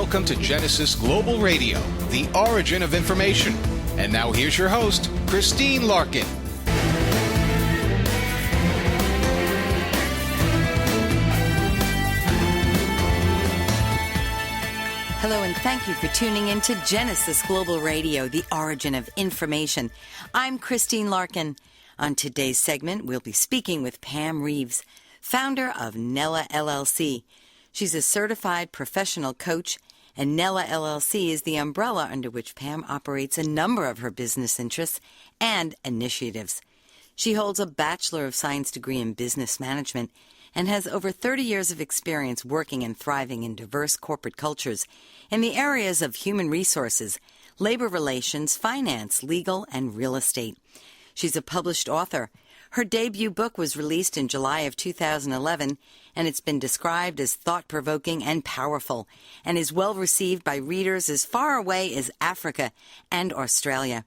welcome to Genesis Global Radio, the origin of information. And now here's your host, Christine Larkin. Hello, and thank you for tuning in to Genesis Global Radio, the origin of information. I'm Christine Larkin. On today's segment, we'll be speaking with Pam Reaves, founder of Nella LLC. She's a certified professional coach, and Nella LLC is the umbrella under which Pam operates a number of her business interests and initiatives. She holds a Bachelor of Science degree in business management and has over 30 years of experience working and thriving in diverse corporate cultures in the areas of human resources, labor relations, finance, legal, and real estate. She's a published author. Her debut book was released in July of 2011, and it's been described as thought-provoking and powerful, and is well received by readers as far away as Africa and Australia.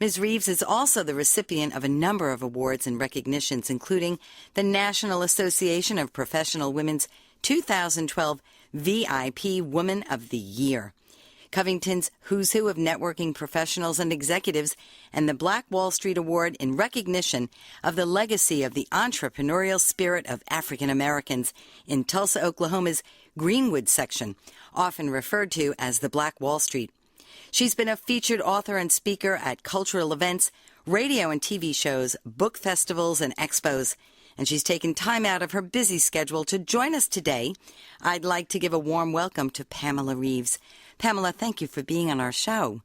Ms. Reaves is also the recipient of a number of awards and recognitions, including the National Association of Professional Women's 2012 VIP Woman of the Year, Covington's Who's Who of Networking Professionals and Executives, and the Black Wall Street Award in recognition of the legacy of the entrepreneurial spirit of African Americans in Tulsa, Oklahoma's Greenwood section, often referred to as the Black Wall Street. She's been a featured author and speaker at cultural events, radio and TV shows, book festivals, and expos. And she's taken time out of her busy schedule to join us today. I'd like to give a warm welcome to Pamela Reaves. Pamela, thank you for being on our show.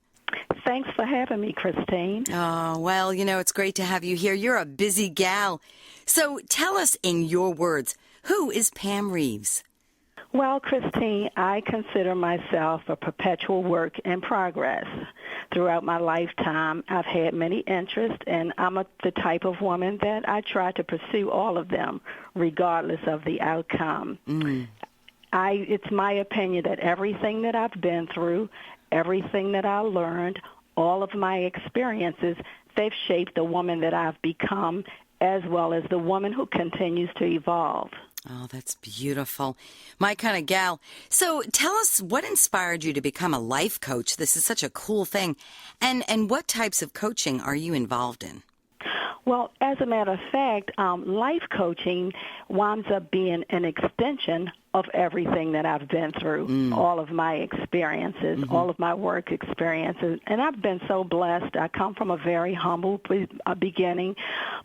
Thanks for having me, Christine. Oh, well, it's great to have you here. You're a busy gal. So tell us in your words, who is Pam Reaves? Well, Christine, I consider myself a perpetual work in progress. Throughout my lifetime, I've had many interests, and I'm the type of woman that I try to pursue all of them, regardless of the outcome. It's my opinion that everything that I've been through, everything that I learned, all of my experiences, they've shaped the woman that I've become, as well as the woman who continues to evolve. Oh, that's beautiful. My kind of gal. So tell us, what inspired you to become a life coach? This is such a cool thing. And what types of coaching are you involved in? Well, as a matter of fact, life coaching winds up being an extension of everything that I've been through, all of my experiences, all of my work experiences. And I've been so blessed. I come from a very humble beginning,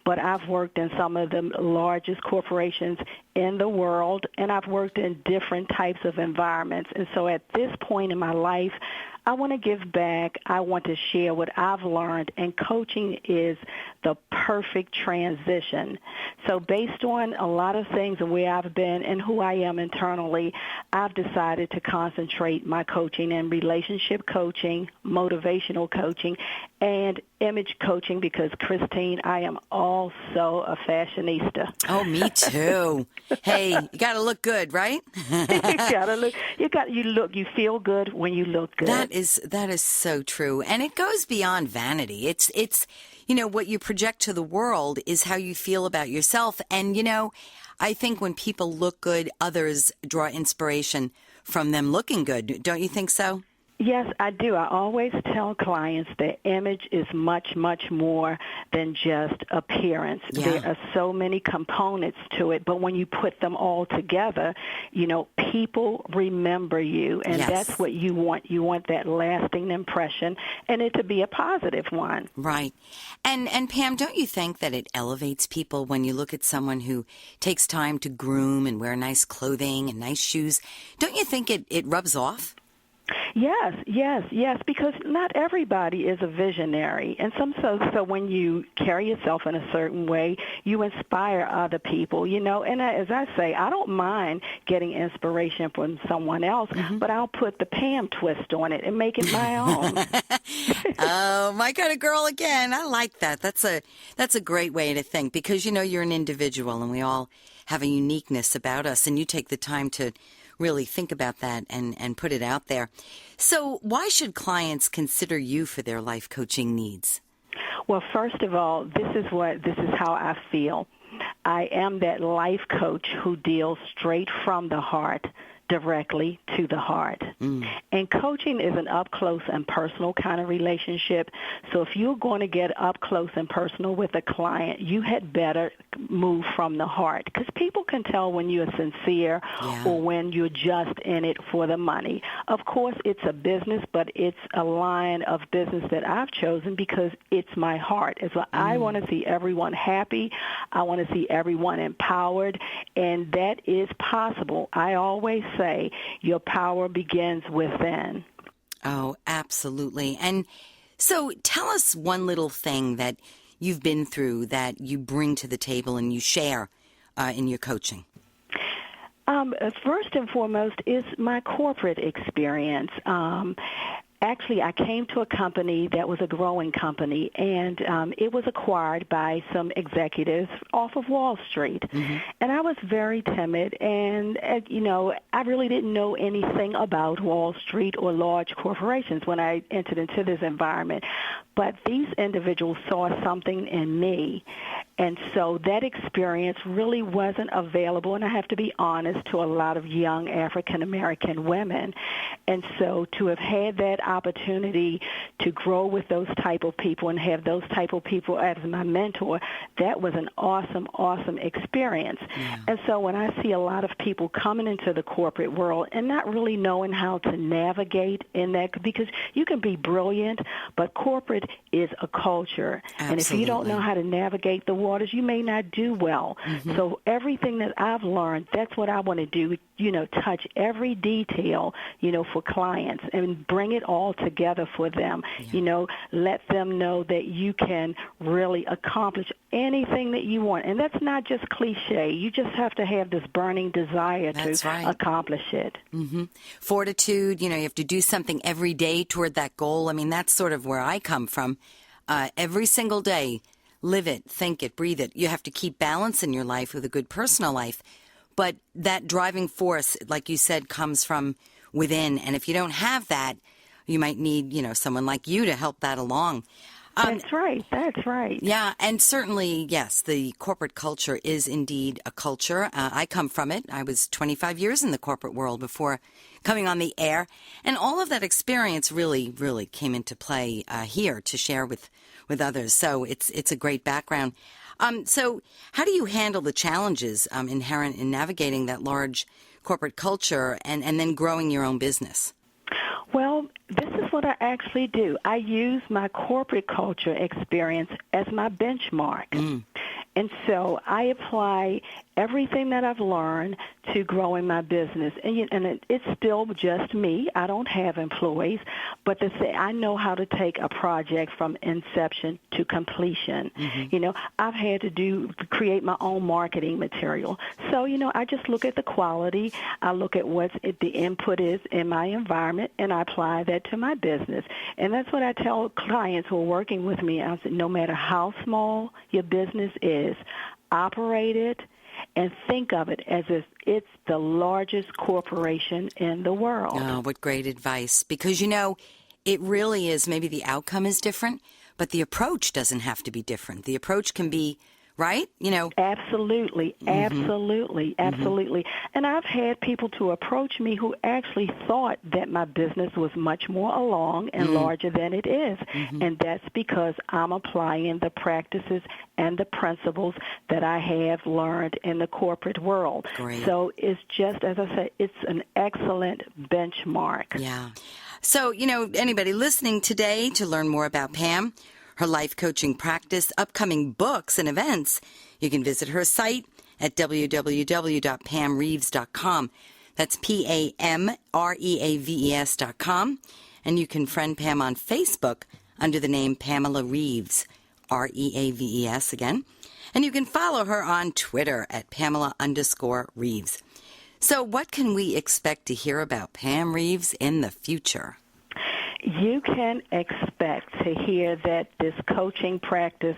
but I've worked in some of the largest corporations in the world, and I've worked in different types of environments. And so at this point in my life, I want to give back. I want to share what I've learned, and coaching is the perfect transition. So based on a lot of things and where I've been and who I am internally, I've decided to concentrate my coaching in relationship coaching, motivational coaching, and image coaching, because, Christine, I am also a fashionista. Oh, me too. Hey, you got to look good, right? You feel good when you look good. That is so true. And it goes beyond vanity. It's what you project to the world is how you feel about yourself. And, I think when people look good, others draw inspiration from them looking good. Don't you think so? Yes, I do. I always tell clients that image is much, much more than just appearance. Yeah. There are so many components to it, but when you put them all together, people remember you, and Yes. That's what you want. You want that lasting impression, and it to be a positive one. Right. And Pam, don't you think that it elevates people when you look at someone who takes time to groom and wear nice clothing and nice shoes? Don't you think it rubs off? Yes, because not everybody is a visionary. And so when you carry yourself in a certain way, you inspire other people, And as I say, I don't mind getting inspiration from someone else, but I'll put the Pam twist on it and make it my own. Oh, my kind of girl again. I like that. That's a great way to think, because, you're an individual and we all have a uniqueness about us, and you take the time to really think about that and put it out there. So why should clients consider you for their life coaching needs? Well, first of all, this is how I feel. I am that life coach who deals straight from the heart directly to the heart. And coaching is an up-close and personal kind of relationship. So if you're going to get up close and personal with a client, you had better move from the heart, because people can tell when you're sincere or when you're just in it for the money. Of course, it's a business, but it's a line of business that I've chosen because it's my heart. It's what I want to see everyone happy. I want to see everyone empowered, and that is possible. I always say your power begins within. Oh, absolutely. And so tell us one little thing that you've been through that you bring to the table and you share in your coaching. First and foremost is my corporate experience. Actually, I came to a company that was a growing company, and it was acquired by some executives off of Wall Street. And I was very timid, and, I really didn't know anything about Wall Street or large corporations when I entered into this environment. But these individuals saw something in me, and so that experience really wasn't available, and I have to be honest, to a lot of young African-American women. And so to have had that opportunity to grow with those type of people and have those type of people as my mentor, that was an awesome, awesome experience. And so when I see a lot of people coming into the corporate world and not really knowing how to navigate in that, because you can be brilliant, but corporate is a culture. Absolutely. And if you don't know how to navigate the waters, you may not do well. So everything that I've learned, that's what I want to do, touch every detail, for clients and bring it all together for them. Let them know that you can really accomplish anything that you want. And that's not just cliche. You just have to have this burning desire to accomplish it. Fortitude, you have to do something every day toward that goal. I mean, that's sort of where I come from. Every single day, live it, think it, breathe it. You have to keep balance in your life with a good personal life. But that driving force, like you said, comes from within. And if you don't have that, you might need, someone like you to help that along. That's right. Yeah, and certainly, yes, the corporate culture is indeed a culture. I come from it. I was 25 years in the corporate world before coming on the air. And all of that experience really, really came into play here to share with others. So it's a great background. So how do you handle the challenges inherent in navigating that large corporate culture and then growing your own business? Well, this is what I actually do. I use my corporate culture experience as my benchmark. And so I apply everything that I've learned to growing my business. And it's still just me. I don't have employees. But to say I know how to take a project from inception to completion. I've had to create my own marketing material. So, I just look at the quality. I look at what the input is in my environment, and I apply that to my business. And that's what I tell clients who are working with me. I said, no matter how small your business is, operate it and think of it as if it's the largest corporation in the world. Oh, what great advice. Because, it really is, maybe the outcome is different, but the approach doesn't have to be different. The approach can be, right? Absolutely. And I've had people to approach me who actually thought that my business was much more along and larger than it is. And that's because I'm applying the practices and the principles that I have learned in the corporate world. Great. So it's just, as I said, it's an excellent benchmark. Yeah. So, anybody listening today to learn more about Pam, her life coaching practice, upcoming books and events, you can visit her site at www.pamreaves.com. That's PAMREAVES.com. And you can friend Pam on Facebook under the name Pamela Reaves, REAVES again. And you can follow her on Twitter at Pamela_Reaves. So what can we expect to hear about Pam Reaves in the future? You can expect to hear that this coaching practice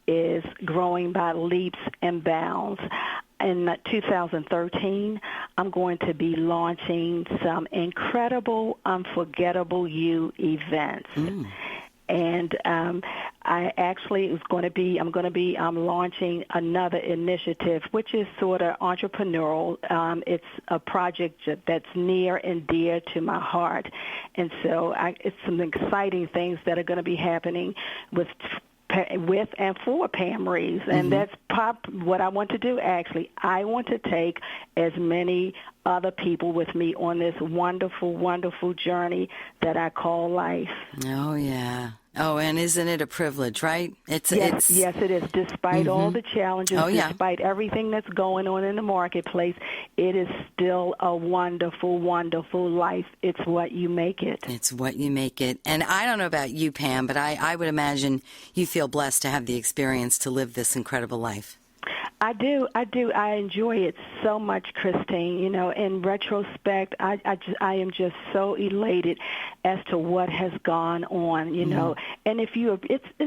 is growing by leaps and bounds. In 2013, I'm going to be launching some incredible, unforgettable you events. And I'm going to be launching another initiative, which is sort of entrepreneurial. It's a project that's near and dear to my heart. And so it's some exciting things that are going to be happening with and for Pam Reaves, and that's what I want to do, actually. I want to take as many other people with me on this wonderful, wonderful journey that I call life. Oh, yeah. Oh, and isn't it a privilege, right? Yes, it is. Despite all the challenges, despite everything that's going on in the marketplace, it is still a wonderful, wonderful life. It's what you make it. It's what you make it. And I don't know about you, Pam, but I would imagine you feel blessed to have the experience to live this incredible life. I do. I enjoy it so much, Christine. You know, in retrospect, I am just so elated as to what has gone on, you know. And it's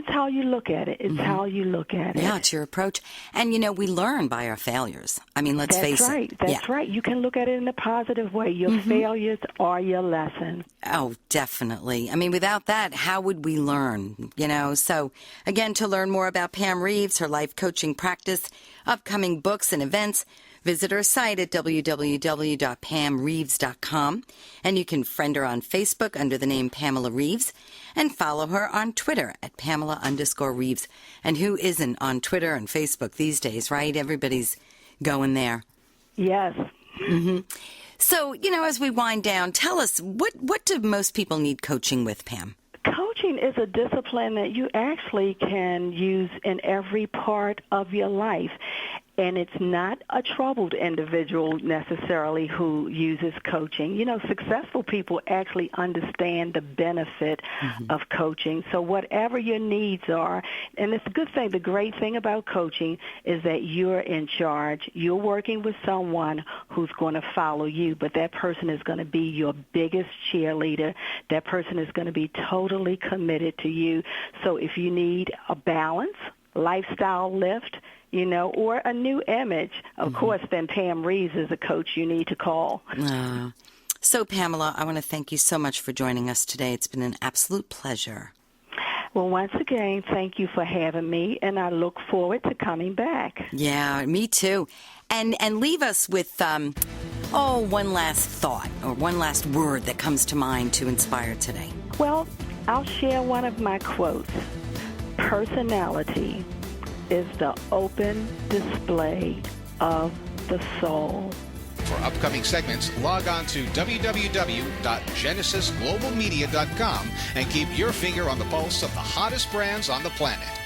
how you look at it. It's how you look at it. Yeah, it's your approach. And, you know, we learn by our failures. I mean, let's face it. That's right. You can look at it in a positive way. Your failures are your lesson. Oh, definitely. I mean, without that, how would we learn, you know? So, again, to learn more about Pam Reaves, her life coaching practice, upcoming books and events, visit her site at www.pamreaves.com. And you can friend her on Facebook under the name Pamela Reaves and follow her on Twitter at Pamela_Reaves. And who isn't on Twitter and Facebook these days, right? Everybody's going there. Yes. So, you know, as we wind down, tell us, what do most people need coaching with, Pam? Coaching is a discipline that you actually can use in every part of your life. And it's not a troubled individual necessarily who uses coaching. You know, successful people actually understand the benefit of coaching. So whatever your needs are, and it's a good thing, the great thing about coaching is that you're in charge. You're working with someone who's going to follow you, but that person is going to be your biggest cheerleader. That person is going to be totally committed to you. So if you need a balance, lifestyle lift, you know, or a new image, of course, then Pam Reaves is a coach you need to call. So, Pamela, I want to thank you so much for joining us today. It's been an absolute pleasure. Well, once again, thank you for having me, and I look forward to coming back. Yeah, me too. And leave us with, one last thought or one last word that comes to mind to inspire today. Well, I'll share one of my quotes. Personality is the open display of the soul. For upcoming segments, log on to www.genesisglobalmedia.com and keep your finger on the pulse of the hottest brands on the planet.